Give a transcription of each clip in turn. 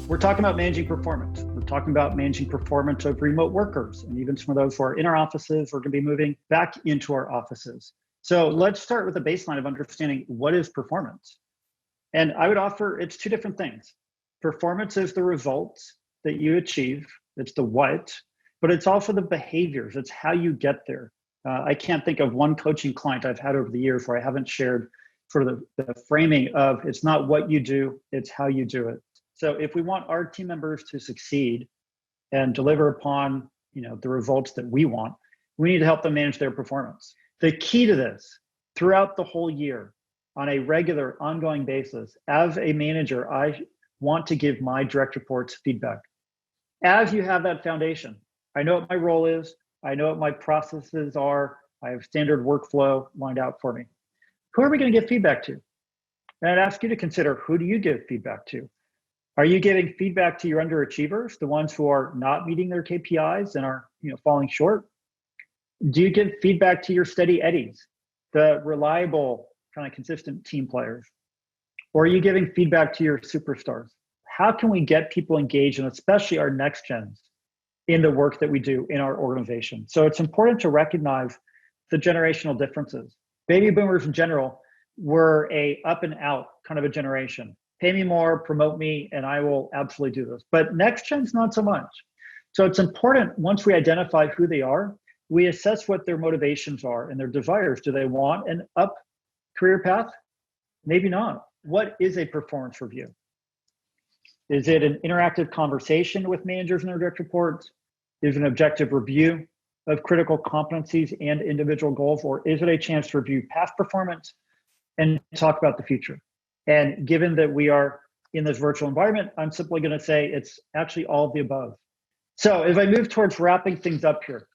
We're talking about managing performance. We're talking about managing performance of remote workers and even some of those who are in our offices or going to be moving back into our offices. So let's start with a baseline of understanding what is performance. And I would offer it's two different things. Performance is the results that you achieve. It's the what, but it's also the behaviors. It's how you get there. I can't think of one coaching client I've had over the years where I haven't shared sort of the framing of it's not what you do, it's how you do it. So if we want our team members to succeed and deliver upon, the results that we want, we need to help them manage their performance. The key to this, throughout the whole year, on a regular, ongoing basis, as a manager, I want to give my direct reports feedback. As you have that foundation, I know what my role is, I know what my processes are, I have standard workflow lined out for me. Who are we going to give feedback to? And I'd ask you to consider, who do you give feedback to? Are you giving feedback to your underachievers, the ones who are not meeting their KPIs and are falling short? Do you give feedback to your steady eddies, the reliable, kind of consistent team players? Or are you giving feedback to your superstars? How can we get people engaged, and especially our next gens, in the work that we do in our organization? So it's important to recognize the generational differences. Baby boomers in general were a up and out kind of a generation. Pay me more, promote me, and I will absolutely do this. But next gen's not so much. So it's important, once we identify who they are, we assess what their motivations are and their desires. Do they want an up career path? Maybe not. What is a performance review? Is it an interactive conversation with managers and their direct reports? Is it an objective review of critical competencies and individual goals? Or is it a chance to review past performance and talk about the future? And given that we are in this virtual environment, I'm simply going to say it's actually all of the above. So as I move towards wrapping things up here,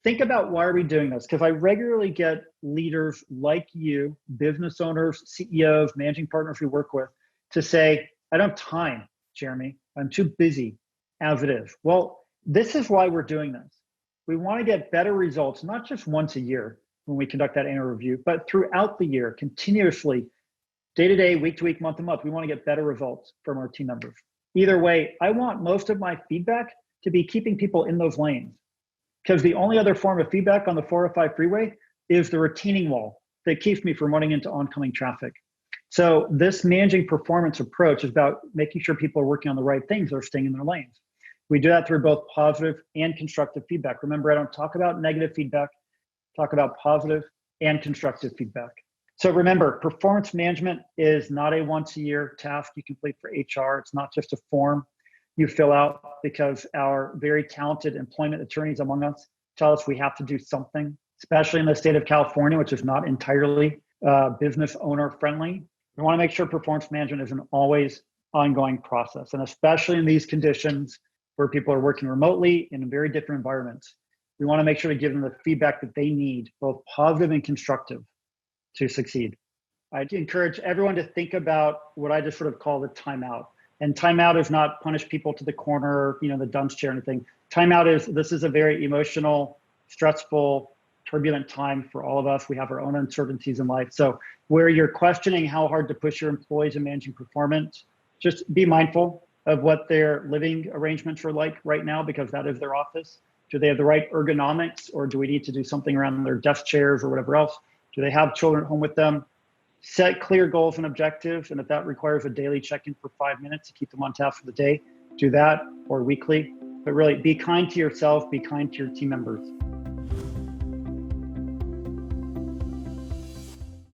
think about, why are we doing this? Because I regularly get leaders like you, business owners, CEOs, managing partners we work with, to say, I don't have time, Jeremy. I'm too busy as it is. Well, this is why we're doing this. We want to get better results, not just once a year when we conduct that annual review, but throughout the year, continuously, day to day, week to week, month to month. We want to get better results from our team members. Either way, I want most of my feedback to be keeping people in those lanes, because the only other form of feedback on the 405 freeway is the retaining wall that keeps me from running into oncoming traffic. So this managing performance approach is about making sure people are working on the right things, they're staying in their lanes. We do that through both positive and constructive feedback. Remember, I don't talk about negative feedback, talk about positive and constructive feedback. So remember, performance management is not a once a year task you complete for HR. It's not just a form you fill out because our very talented employment attorneys among us tell us we have to do something, especially in the state of California, which is not entirely business owner friendly. We want to make sure performance management is an always ongoing process. And especially in these conditions where people are working remotely in very different environments, we want to make sure to give them the feedback that they need, both positive and constructive, to succeed. I'd encourage everyone to think about what I just sort of call the timeout. And timeout is not punish people to the corner, the dunce chair or anything. Timeout is, this is a very emotional, stressful, turbulent time for all of us. We have our own uncertainties in life. So where you're questioning how hard to push your employees in managing performance, just be mindful of what their living arrangements are like right now, because that is their office. Do they have the right ergonomics, or do we need to do something around their desk chairs or whatever else? Do they have children at home with them? Set clear goals and objectives. And if that requires a daily check-in for 5 minutes to keep them on task for the day, do that, or weekly. But really, be kind to yourself, be kind to your team members.